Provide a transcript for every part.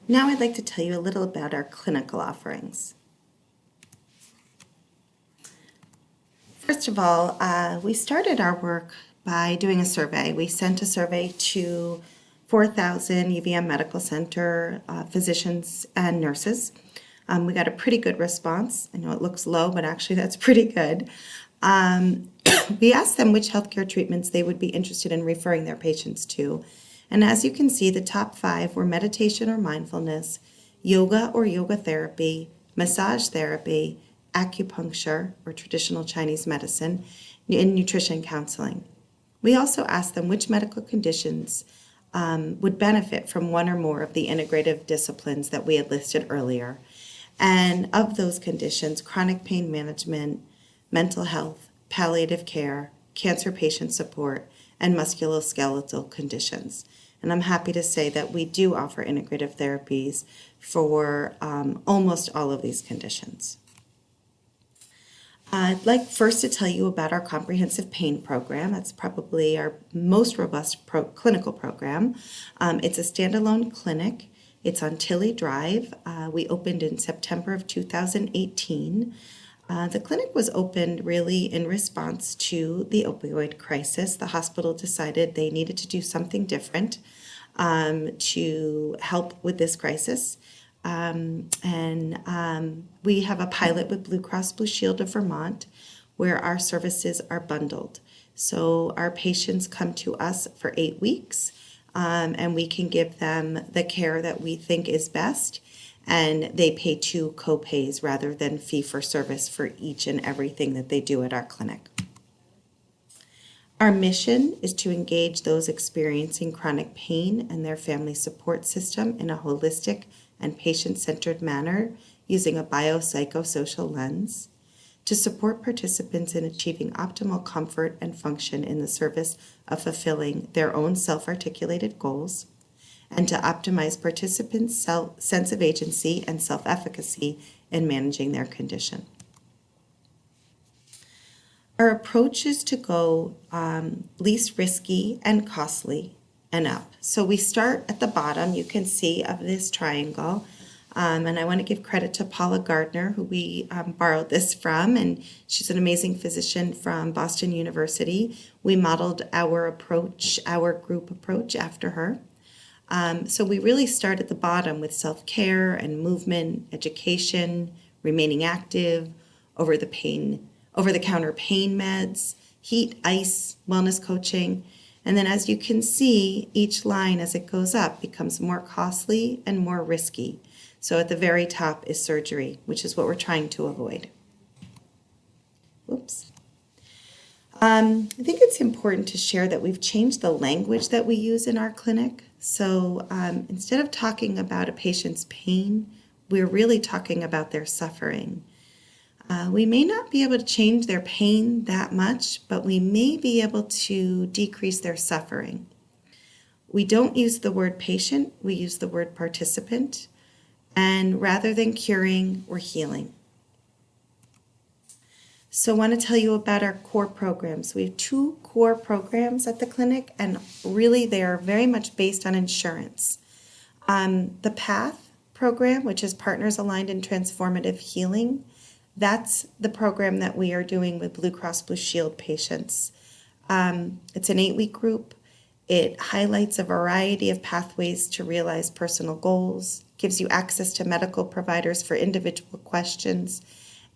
Now I'd like to tell you a little about our clinical offerings. First of all, we started our work by doing a survey. We sent a survey to 4,000 UVM Medical Center physicians and nurses. We got a pretty good response. I know it looks low, but actually that's pretty good. We asked them which healthcare treatments they would be interested in referring their patients to. And as you can see, the top 5 were meditation or mindfulness, yoga or yoga therapy, massage therapy, acupuncture or traditional Chinese medicine, and nutrition counseling. We also asked them which medical conditions would benefit from one or more of the integrative disciplines that we had listed earlier. And of those conditions, chronic pain management, mental health, palliative care, cancer patient support, and musculoskeletal conditions. And I'm happy to say that we do offer integrative therapies for almost all of these conditions. I'd like first to tell you about our comprehensive pain program. That's probably our most robust clinical program. It's a standalone clinic. It's on Tilley Drive. We opened in September of 2018. The clinic was opened really in response to the opioid crisis. The hospital decided they needed to do something different to help with this crisis. We have a pilot with Blue Cross Blue Shield of Vermont where our services are bundled. So our patients come to us for 8 weeks and we can give them the care that we think is best, and they pay 2 co-pays rather than fee for service for each and everything that they do at our clinic. Our mission is to engage those experiencing chronic pain and their family support system in a holistic and patient-centered manner using a biopsychosocial lens, to support participants in achieving optimal comfort and function in the service of fulfilling their own self-articulated goals, and to optimize participants' sense of agency and self-efficacy in managing their condition. Our approach is to go least risky and costly and up. So we start at the bottom, you can see, of this triangle. And I want to give credit to Paula Gardner, who we borrowed this from, and she's an amazing physician from Boston University. We modeled our approach, our group approach, after her. So we really start at the bottom with self-care and movement, education, remaining active, over-the-counter pain meds, heat, ice, wellness coaching. And then as you can see, each line as it goes up becomes more costly and more risky. So at the very top is surgery, which is what we're trying to avoid. Whoops. I think it's important to share that we've changed the language that we use in our clinic. So instead of talking about a patient's pain, we're really talking about their suffering. We may not be able to change their pain that much, but we may be able to decrease their suffering. We don't use the word patient, we use the word participant, and rather than curing, we're healing. So I want to tell you about our core programs. We have 2 core programs at the clinic, and really they are very much based on insurance. The PATH program, which is Partners Aligned in Transformative Healing, that's the program that we are doing with Blue Cross Blue Shield patients. It's an 8-week group. It highlights a variety of pathways to realize personal goals, gives you access to medical providers for individual questions,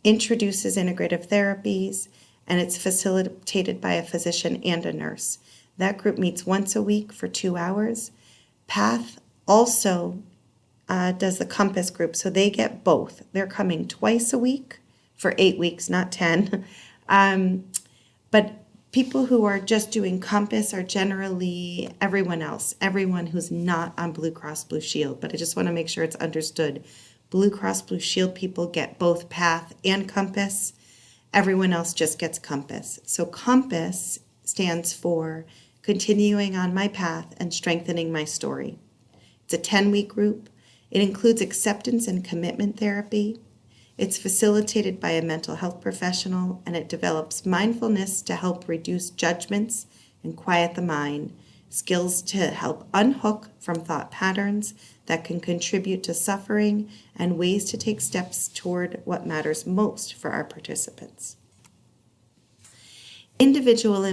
introduces integrative therapies, and it's facilitated by a physician and a nurse. That group meets once a week for 2 hours. PATH also does the Compass group, so they get both. They're coming twice a week for 8 weeks, not 10. But people who are just doing Compass are generally everyone else, everyone who's not on Blue Cross Blue Shield. But I just want to make sure it's understood. Blue Cross Blue Shield people get both PATH and Compass. Everyone else just gets Compass. So Compass stands for Continuing on My Path and Strengthening My Story. It's a 10-week group. It includes acceptance and commitment therapy. It's facilitated by a mental health professional, and it develops mindfulness to help reduce judgments and quiet the mind, skills to help unhook from thought patterns that can contribute to suffering, and ways to take steps toward what matters most for our participants. Individual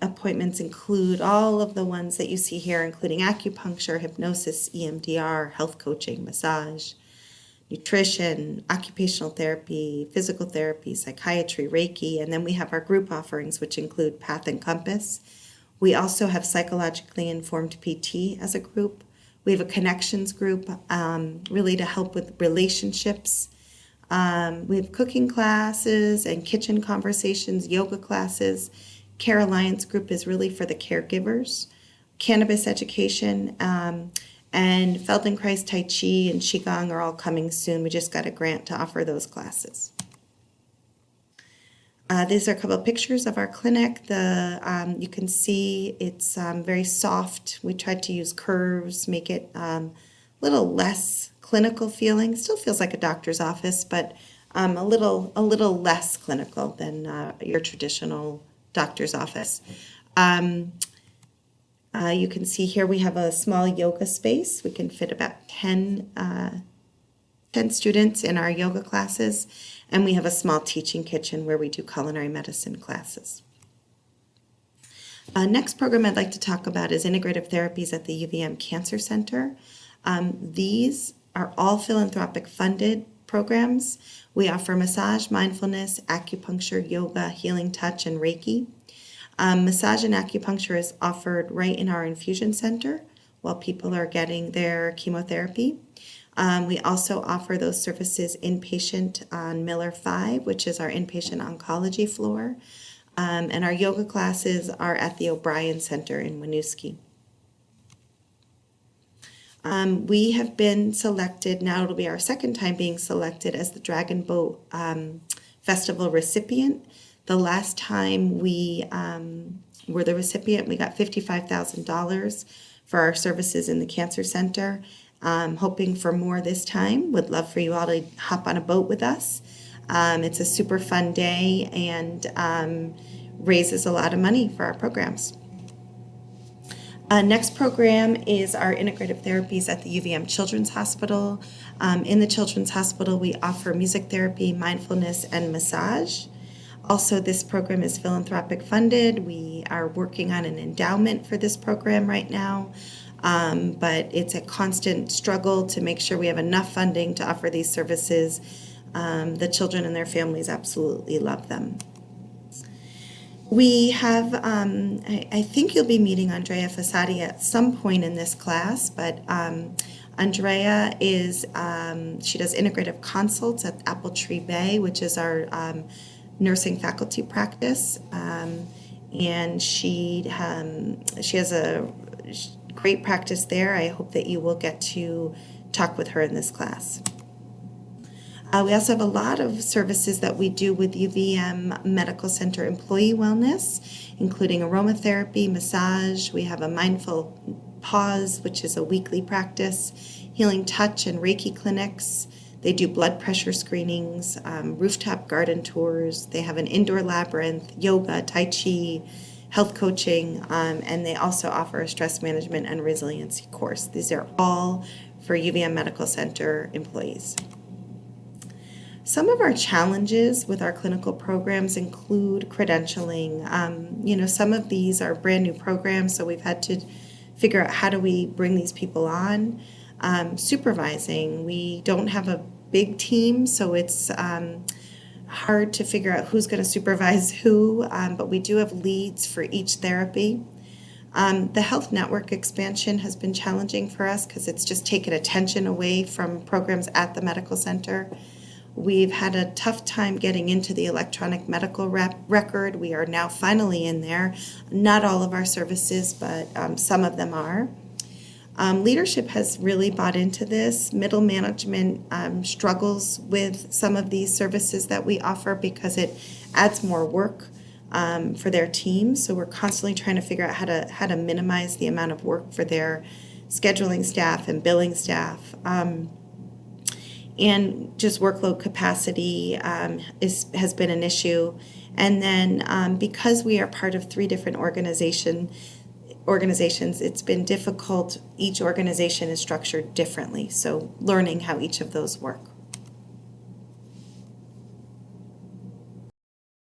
appointments include all of the ones that you see here, including acupuncture, hypnosis, EMDR, health coaching, massage, nutrition, occupational therapy, physical therapy, psychiatry, Reiki, and then we have our group offerings, which include Path and Compass. We also have psychologically informed PT as a group. We have a connections group, really to help with relationships. We have cooking classes and kitchen conversations, yoga classes. Care Alliance group is really for the caregivers. Cannabis education, and Feldenkrais, Tai Chi, and Qigong are all coming soon. We just got a grant to offer those classes. These are a couple of pictures of our clinic. You can see it's very soft. We tried to use curves, make it a little less clinical feeling. Still feels like a doctor's office, but a little less clinical than your traditional doctor's office. You can see here we have a small yoga space. We can fit about 10 students in our yoga classes, and we have a small teaching kitchen where we do culinary medicine classes. Next program I'd like to talk about is integrative therapies at the UVM Cancer Center. These are all philanthropic funded programs. We offer massage, mindfulness, acupuncture, yoga, healing touch, and Reiki. Massage and acupuncture is offered right in our infusion center while people are getting their chemotherapy. We also offer those services inpatient on Miller 5, which is our inpatient oncology floor. And our yoga classes are at the O'Brien Center in Winooski. We have been selected, now it'll be our second time being selected as the Dragon Boat Festival recipient. The last time we were the recipient, we got $55,000 for our services in the Cancer Center. Hoping for more this time. Would love for you all to hop on a boat with us. It's a super fun day and raises a lot of money for our programs. Next program is our integrative therapies at the UVM Children's Hospital. In the Children's Hospital, we offer music therapy, mindfulness, and massage. Also, this program is philanthropic funded. We are working on an endowment for this program right now, but it's a constant struggle to make sure we have enough funding to offer these services. The children and their families absolutely love them. We have, I think you'll be meeting Andrea Fasati at some point in this class, but Andrea is, she does integrative consults at Apple Tree Bay, which is our nursing faculty practice, and she has a great practice there. I hope that you will get to talk with her in this class. We also have a lot of services that we do with UVM Medical Center employee wellness, including aromatherapy, massage. We have a mindful pause, which is a weekly practice, healing touch and Reiki clinics. They do blood pressure screenings, rooftop garden tours. They have an indoor labyrinth, yoga, Tai Chi, health coaching, and they also offer a stress management and resiliency course. These are all for UVM Medical Center employees. Some of our challenges with our clinical programs include credentialing. Some of these are brand new programs, so we've had to figure out how do we bring these people on. Supervising, we don't have a big team, so it's hard to figure out who's going to supervise who, but we do have leads for each therapy. The health network expansion has been challenging for us because it's just taken attention away from programs at the medical center. We've had a tough time getting into the electronic medical record. We are now finally in there. Not all of our services, but some of them are. Leadership has really bought into this. Middle management struggles with some of these services that we offer because it adds more work for their team. So we're constantly trying to figure out how to minimize the amount of work for their scheduling staff and billing staff. And just workload capacity has been an issue. And then because we are part of 3 different organizations, organizations, it's been difficult. Each organization is structured differently, so learning how each of those work.